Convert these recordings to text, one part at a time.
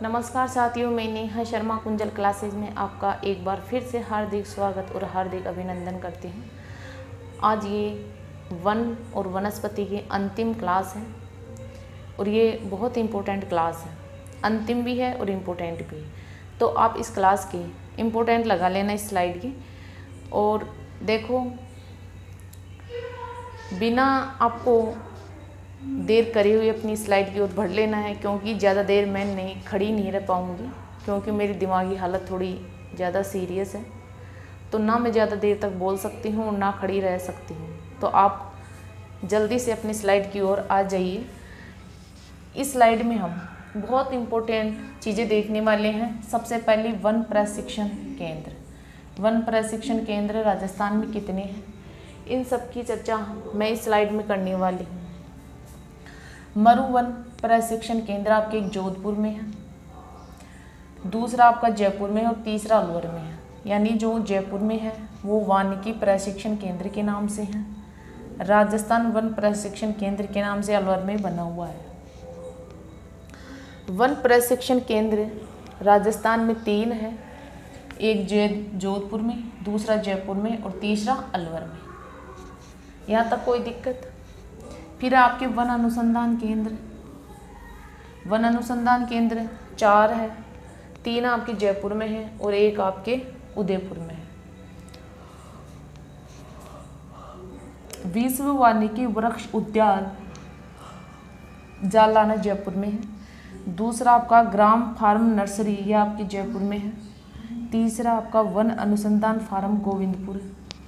नमस्कार साथियों, मैं नेहा शर्मा कुंजल क्लासेज में आपका एक बार फिर से हार्दिक स्वागत और हार्दिक अभिनंदन करती हूँ। आज ये वन और वनस्पति की अंतिम क्लास है और ये बहुत इम्पोर्टेंट क्लास है। अंतिम भी है और इम्पोर्टेंट भी। तो आप इस क्लास की इम्पोर्टेंट लगा लेना इस स्लाइड की और देखो, बिना आपको देर करे हुए अपनी स्लाइड की ओर बढ़ लेना है, क्योंकि ज़्यादा देर मैं खड़ी नहीं रह पाऊँगी, क्योंकि मेरी दिमागी हालत थोड़ी ज़्यादा सीरियस है। तो ना मैं ज़्यादा देर तक बोल सकती हूँ और ना खड़ी रह सकती हूँ। तो आप जल्दी से अपनी स्लाइड की ओर आ जाइए। इस स्लाइड में हम बहुत इम्पोर्टेंट चीज़ें देखने वाले हैं। सबसे पहले वन प्रशिक्षण केंद्र। वन प्रशिक्षण केंद्र राजस्थान में कितने हैं, इन सब की चर्चा मैं इस स्लाइड में करने वाली हूँ। मरु वन प्रशिक्षण केंद्र आपके एक जोधपुर में है, दूसरा आपका जयपुर में है और तीसरा अलवर में है। यानी जो जयपुर में है वो वानिकी प्रशिक्षण केंद्र के नाम से है, राजस्थान वन प्रशिक्षण केंद्र के नाम से अलवर में बना हुआ है। वन प्रशिक्षण केंद्र राजस्थान में 3 है, एक जोधपुर में, दूसरा जयपुर में और तीसरा अलवर में। यहाँ तक कोई दिक्कत? फिर आपके वन अनुसंधान केंद्र। वन अनुसंधान केंद्र 4 है, 3 आपके जयपुर में है और 1 आपके उदयपुर में है। विश्व वानिकी वृक्ष उद्यान जालाना जयपुर में है, दूसरा आपका ग्राम फार्म नर्सरी ये आपके जयपुर में है, तीसरा आपका वन अनुसंधान फार्म गोविंदपुर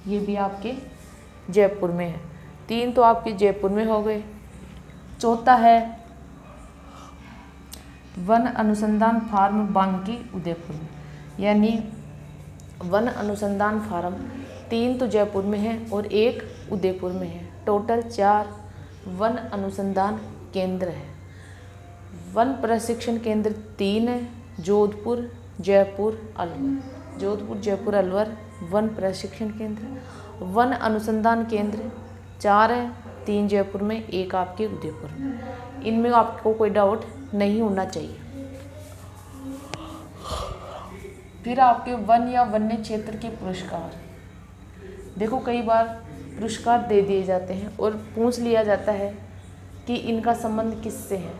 ये भी आपके जयपुर में है। 3 तो आपके जयपुर में हो गए। चौथा है वन अनुसंधान फार्म बांकी उदयपुर में। यानी वन अनुसंधान फार्म 3 तो जयपुर में है और 1 उदयपुर में है। टोटल 4 वन अनुसंधान केंद्र है। वन प्रशिक्षण केंद्र 3 है, जोधपुर, जयपुर, अलवर। जोधपुर, जयपुर, अलवर वन प्रशिक्षण केंद्र। वन अनुसंधान केंद्र 4 है, 3 जयपुर में, 1 आपके उदयपुर में। इनमें आपको कोई डाउट नहीं होना चाहिए। फिर आपके वन या वन्य क्षेत्र के पुरस्कार। देखो, कई बार पुरस्कार दे दिए जाते हैं और पूछ लिया जाता है कि इनका संबंध किससे है।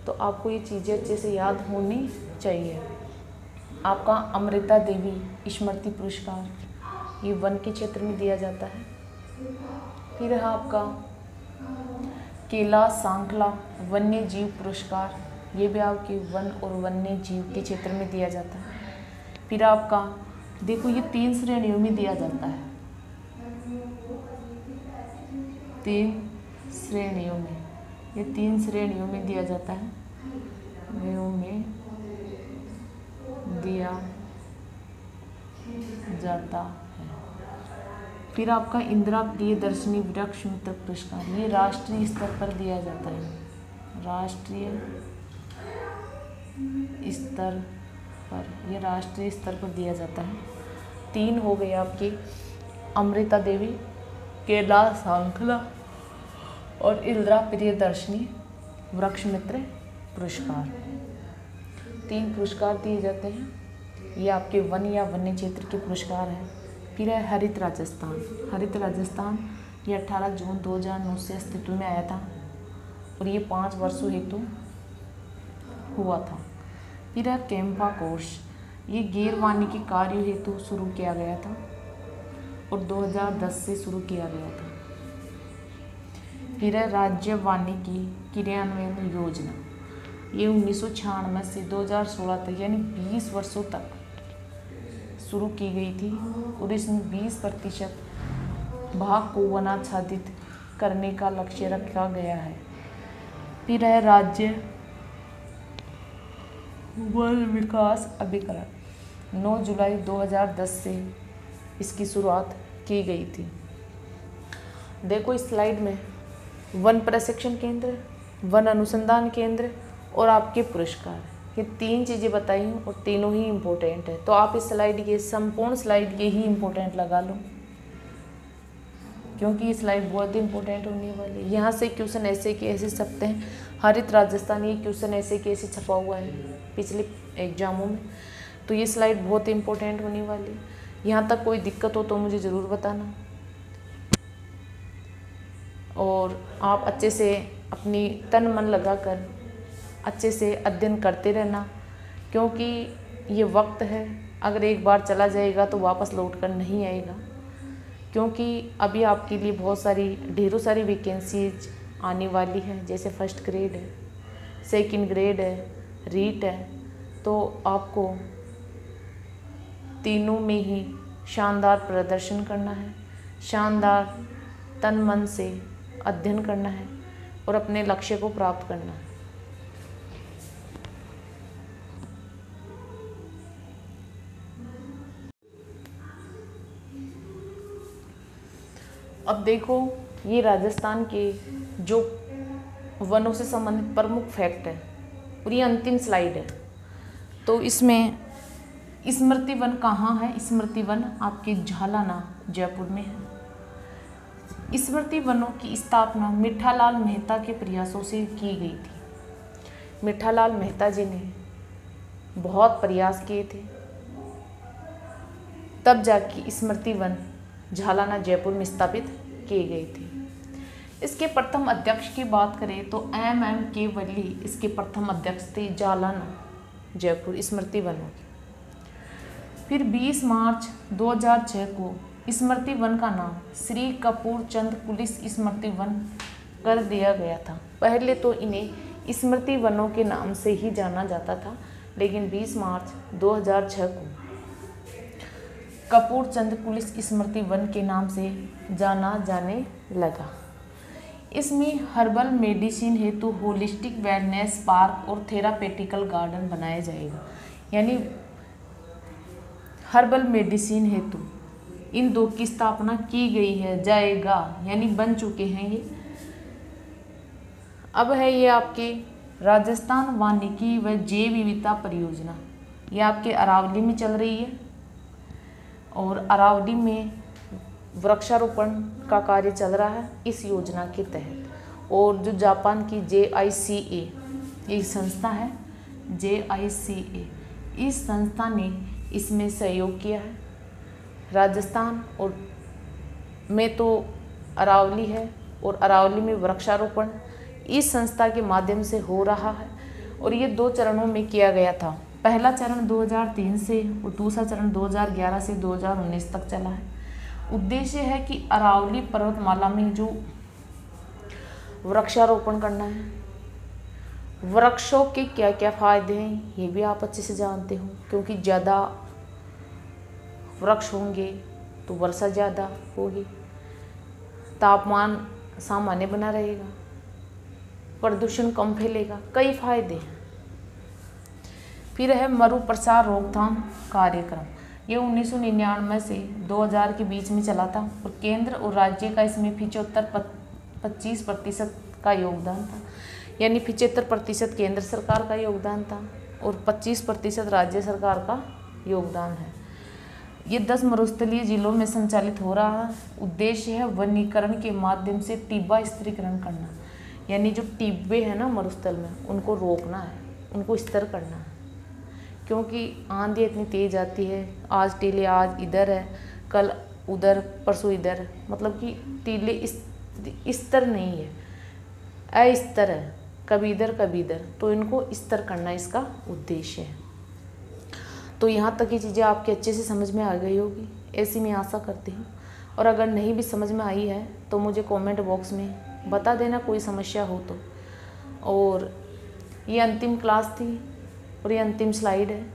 तो आपको ये चीज़ें अच्छे से याद होनी चाहिए। आपका अमृता देवी स्मृति पुरस्कार ये वन के क्षेत्र में दिया जाता है। फिर है आपका केला सांकला वन्य जीव पुरस्कार, ये भी आपके वन और वन्य जीव के क्षेत्र में दिया जाता है। फिर आपका देखो, ये 3 श्रेणियों में दिया जाता है। 3 श्रेणियों में, ये 3 श्रेणियों में दिया जाता है। में दिया जाता है। फिर आपका इंदिरा प्रियदर्शनी वृक्ष मित्र पुरस्कार ये राष्ट्रीय स्तर पर दिया जाता है। राष्ट्रीय स्तर पर, ये राष्ट्रीय स्तर पर दिया जाता है। 3 हो गए आपकी अमृता देवी, केला सांखला और इंदिरा प्रियदर्शनी वृक्ष मित्र पुरस्कार। 3 पुरस्कार दिए जाते हैं। ये आपके वन या वन्य क्षेत्र के पुरस्कार हैं। फिर है हरित राजस्थान। हरित राजस्थान ये 18 जून 2009 से अस्तित्व में आया था और ये 5 वर्षों हेतु हुआ था। फिर है कैंपा कोर्स, ये गैर वानिकी कार्य हेतु शुरू किया गया था और 2010 से शुरू किया गया था। फिर है राज्य वानिकी क्रियान्वयन योजना, ये 1996 से 2016 तक यानी 20 वर्षों तक शुरू की गई थी और इसमें 20% भाग को वनाच्छादित करने का लक्ष्य रखा गया है। फिर है राज्य वन विकास अभिकरण, 9 जुलाई 2010 से इसकी शुरुआत की गई थी। देखो, इस स्लाइड में वन प्रशिक्षण केंद्र, वन अनुसंधान केंद्र और आपके पुरस्कार, ये 3 चीज़ें बताई हूँ और तीनों ही इम्पोर्टेंट है। तो आप इस स्लाइड के संपूर्ण स्लाइड के ही इम्पोर्टेंट लगा लो, क्योंकि ये स्लाइड बहुत ही इम्पोर्टेंट होने वाली है। यहाँ से क्वेश्चन ऐसे के ऐसे सकते हैं। हरित राजस्थान ये क्वेश्चन ऐसे कैसे छपा हुआ है पिछले एग्जामों में, तो ये स्लाइड बहुत इम्पोर्टेंट होने वाली है। यहाँ तक कोई दिक्कत हो तो मुझे ज़रूर बताना, और आप अच्छे से अपनी तन मन लगाकर अच्छे से अध्ययन करते रहना, क्योंकि ये वक्त है, अगर एक बार चला जाएगा तो वापस लौट कर नहीं आएगा। क्योंकि अभी आपके लिए बहुत सारी ढेरों सारी वैकेंसीज आने वाली है, जैसे फर्स्ट ग्रेड है, सेकंड ग्रेड है, रीट है, तो आपको तीनों में ही शानदार प्रदर्शन करना है, शानदार तन मन से अध्ययन करना है और अपने लक्ष्य को प्राप्त करना है। अब देखो, ये राजस्थान के जो वनों से संबंधित प्रमुख फैक्ट है और ये अंतिम स्लाइड है। तो इसमें स्मृति वन कहाँ है? स्मृति वन आपके झालाना जयपुर में है। स्मृति वनों की स्थापना मिठालाल मेहता के प्रयासों से की गई थी। मिठालाल मेहता जी ने बहुत प्रयास किए थे, तब जाके स्मृति वन झालाना जयपुर में स्थापित किए गए थे। इसके प्रथम अध्यक्ष की बात करें तो MM केवली इसके प्रथम अध्यक्ष थे झालाना जयपुर स्मृति वनों के। फिर 20 मार्च 2006 को स्मृति वन का नाम श्री कपूर चंद पुलिस स्मृति वन कर दिया गया था। पहले तो इन्हें स्मृति वनों के नाम से ही जाना जाता था, लेकिन 20 मार्च 2006 को कपूर चंद पुलिस स्मृति वन के नाम से जाना जाने लगा। इसमें हर्बल मेडिसिन हेतु होलिस्टिक वेलनेस पार्क और थेरापेटिकल गार्डन बनाया जाएगा। यानी हर्बल मेडिसिन हेतु इन दो की स्थापना की गई है, जाएगा यानी बन चुके हैं ये। अब है ये आपके राजस्थान वानिकी व जैव विविधता परियोजना, ये आपके अरावली में चल रही है और अरावली में वृक्षारोपण का कार्य चल रहा है इस योजना के तहत। और जो जापान की JICA ये संस्था है, JICA, इस संस्था ने इसमें सहयोग किया है। राजस्थान और में तो अरावली है और अरावली में वृक्षारोपण इस संस्था के माध्यम से हो रहा है और ये 2 चरणों में किया गया था। पहला चरण 2003 से और दूसरा चरण 2011 से 2019 तक चला है। उद्देश्य है कि अरावली पर्वतमाला में जो वृक्षारोपण करना है, वृक्षों के क्या क्या फायदे हैं ये भी आप अच्छे से जानते हो, क्योंकि ज़्यादा वृक्ष होंगे तो वर्षा ज़्यादा होगी, तापमान सामान्य बना रहेगा, प्रदूषण कम फैलेगा, कई फायदे हैं। फिर है मरु प्रसार रोकथाम कार्यक्रम, ये 1999 से 2000 के बीच में चला था और केंद्र और राज्य का इसमें 25% का योगदान था। यानी 75% केंद्र सरकार का योगदान था और 25% राज्य सरकार का योगदान है। ये 10 मरुस्थलीय जिलों में संचालित हो रहा है। उद्देश्य है वनीकरण के माध्यम से टिब्बा स्थिरीकरण करना, यानी जो टिब्बे हैं ना मरुस्थल में उनको रोकना है, उनको स्थिर करना है। क्योंकि आंधी इतनी तेज आती है, आज टीले आज इधर है, कल उधर, परसों इधर, मतलब कि टीले स्तर नहीं है, अस्तर है, कभी इधर कभी इधर, तो इनको स्तर करना इसका उद्देश्य है। तो यहाँ तक की चीज़ें आपके अच्छे से समझ में आ गई होगी, ऐसी मैं आशा करती हूँ। और अगर नहीं भी समझ में आई है तो मुझे कमेंट बॉक्स में बता देना कोई समस्या हो तो। और ये अंतिम क्लास थी और ये अंतिम स्लाइड है।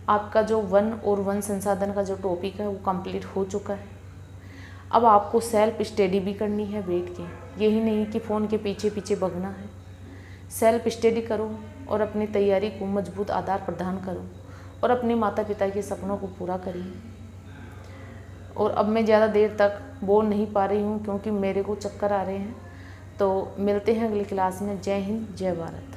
आपका जो वन और वन संसाधन का जो टॉपिक है वो कंप्लीट हो चुका है। अब आपको सेल्फ स्टडी भी करनी है बैठ के, यही नहीं कि फ़ोन के पीछे पीछे भगना है। सेल्फ स्टडी करो और अपनी तैयारी को मजबूत आधार प्रदान करो और अपने माता पिता के सपनों को पूरा करिए। और अब मैं ज़्यादा देर तक बोल नहीं पा रही हूँ क्योंकि मेरे को चक्कर आ रहे हैं। तो मिलते हैं अगली क्लास में। जय हिंद, जय भारत।